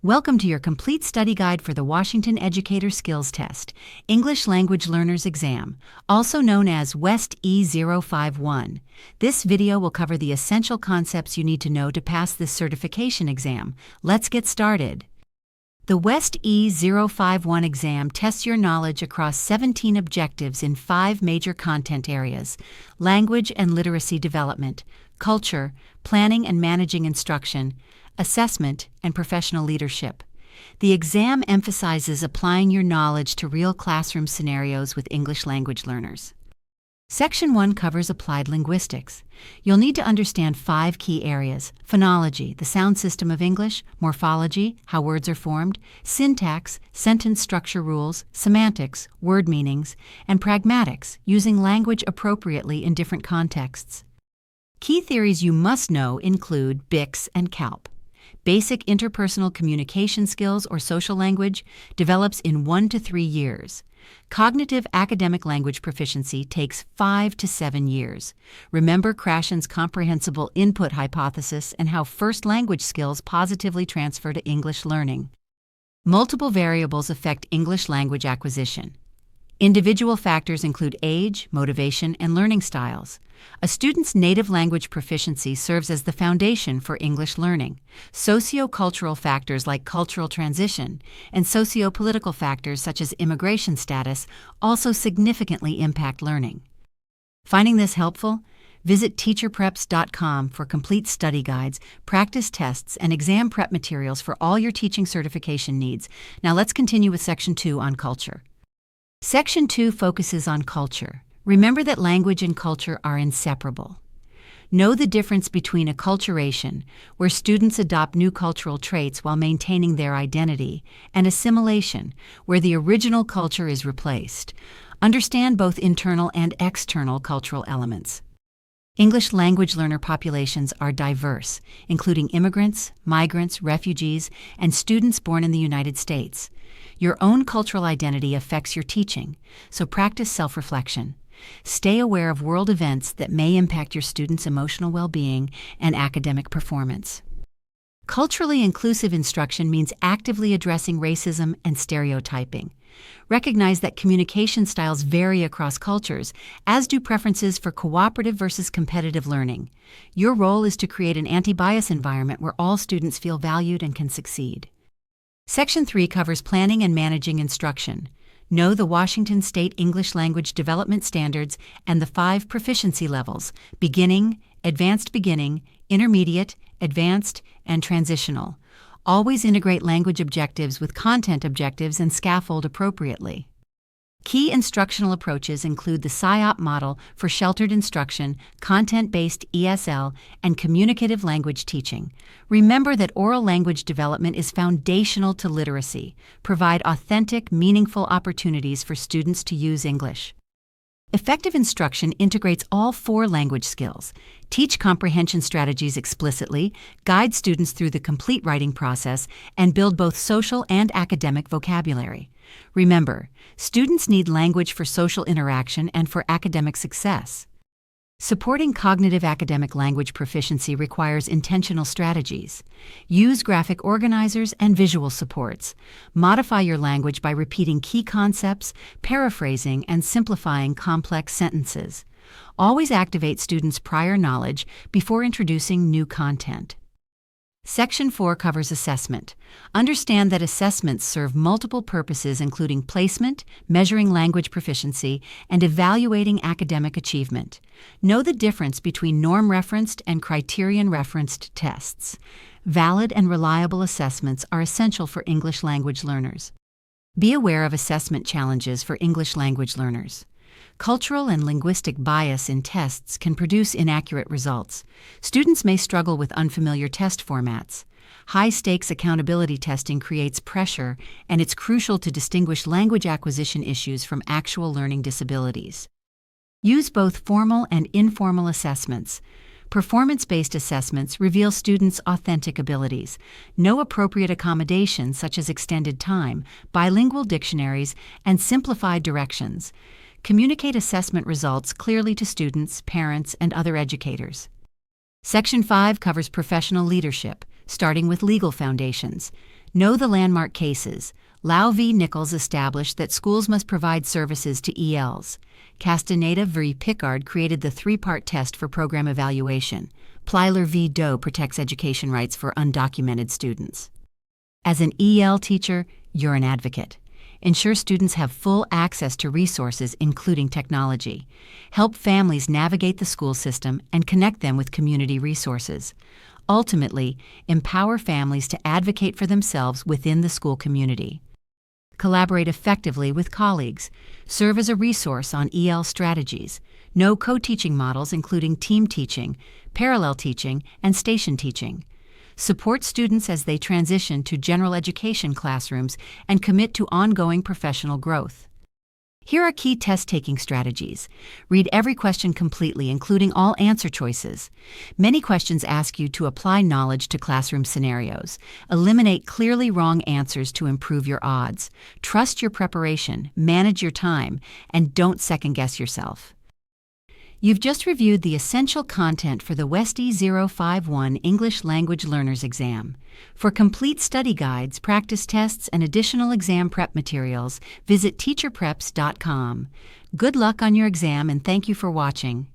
Welcome to your complete study guide for the Washington Educator Skills Test, English Language Learners Exam, also known as WEST E051. This video will cover the essential concepts you need to know to pass this certification exam. Let's get started. The WEST E051 exam tests your knowledge across 17 objectives in 5 major content areas: language and literacy development, culture, planning and managing instruction, assessment, and professional leadership. The exam emphasizes applying your knowledge to real classroom scenarios with English language learners. Section 1 covers applied linguistics. You'll need to understand 5 key areas: phonology, the sound system of English; morphology, how words are formed; syntax, sentence structure rules; semantics, word meanings; and pragmatics, using language appropriately in different contexts. Key theories you must know include BICS and CALP. Basic interpersonal communication skills or social language develops in 1 to 3 years. Cognitive academic language proficiency takes 5 to 7 years. Remember Krashen's comprehensible input hypothesis and how first language skills positively transfer to English learning. Multiple variables affect English language acquisition. Individual factors include age, motivation, and learning styles. A student's native language proficiency serves as the foundation for English learning. Socio-cultural factors like cultural transition and socio-political factors such as immigration status also significantly impact learning. Finding this helpful? Visit TeacherPreps.com for complete study guides, practice tests, and exam prep materials for all your teaching certification needs. Now let's continue with Section 2 on culture. Section 2 focuses on culture. Remember that language and culture are inseparable. Know the difference between acculturation, where students adopt new cultural traits while maintaining their identity, and assimilation, where the original culture is replaced. Understand both internal and external cultural elements. English language learner populations are diverse, including immigrants, migrants, refugees, and students born in the United States. Your own cultural identity affects your teaching, so practice self-reflection. Stay aware of world events that may impact your students' emotional well-being and academic performance. Culturally inclusive instruction means actively addressing racism and stereotyping. Recognize that communication styles vary across cultures, as do preferences for cooperative versus competitive learning. Your role is to create an anti-bias environment where all students feel valued and can succeed. Section 3 covers planning and managing instruction. Know the Washington State English Language Development Standards and the 5 proficiency levels: beginning, advanced beginning, intermediate, advanced, and transitional. Always integrate language objectives with content objectives and scaffold appropriately. Key instructional approaches include the SIOP model for sheltered instruction, content-based ESL, and communicative language teaching. Remember that oral language development is foundational to literacy. Provide authentic, meaningful opportunities for students to use English. Effective instruction integrates all 4 language skills. Teach comprehension strategies explicitly, guide students through the complete writing process, and build both social and academic vocabulary. Remember, students need language for social interaction and for academic success. Supporting cognitive academic language proficiency requires intentional strategies. Use graphic organizers and visual supports. Modify your language by repeating key concepts, paraphrasing, and simplifying complex sentences. Always activate students' prior knowledge before introducing new content. Section 4 covers assessment. Understand that assessments serve multiple purposes, including placement, measuring language proficiency, and evaluating academic achievement. Know the difference between norm-referenced and criterion-referenced tests. Valid and reliable assessments are essential for English language learners. Be aware of assessment challenges for English language learners. Cultural and linguistic bias in tests can produce inaccurate results. Students may struggle with unfamiliar test formats. High-stakes accountability testing creates pressure, and it's crucial to distinguish language acquisition issues from actual learning disabilities. Use both formal and informal assessments. Performance-based assessments reveal students' authentic abilities. Know appropriate accommodations such as extended time, bilingual dictionaries, and simplified directions. Communicate assessment results clearly to students, parents, and other educators. Section 5 covers professional leadership, starting with legal foundations. Know the landmark cases. Lau v. Nichols established that schools must provide services to ELs. Castaneda v. Pickard created the three-part test for program evaluation. Plyler v. Doe protects education rights for undocumented students. As an EL teacher, you're an advocate. Ensure students have full access to resources, including technology. Help families navigate the school system and connect them with community resources. Ultimately, empower families to advocate for themselves within the school community. Collaborate effectively with colleagues. Serve as a resource on EL strategies. Know co-teaching models including team teaching, parallel teaching, and station teaching. Support students as they transition to general education classrooms and commit to ongoing professional growth. Here are key test-taking strategies. Read every question completely, including all answer choices. Many questions ask you to apply knowledge to classroom scenarios. Eliminate clearly wrong answers to improve your odds. Trust your preparation, manage your time, and don't second-guess yourself. You've just reviewed the essential content for the WEST-E 051 English Language Learners exam. For complete study guides, practice tests, and additional exam prep materials, visit TeacherPreps.com. Good luck on your exam and thank you for watching.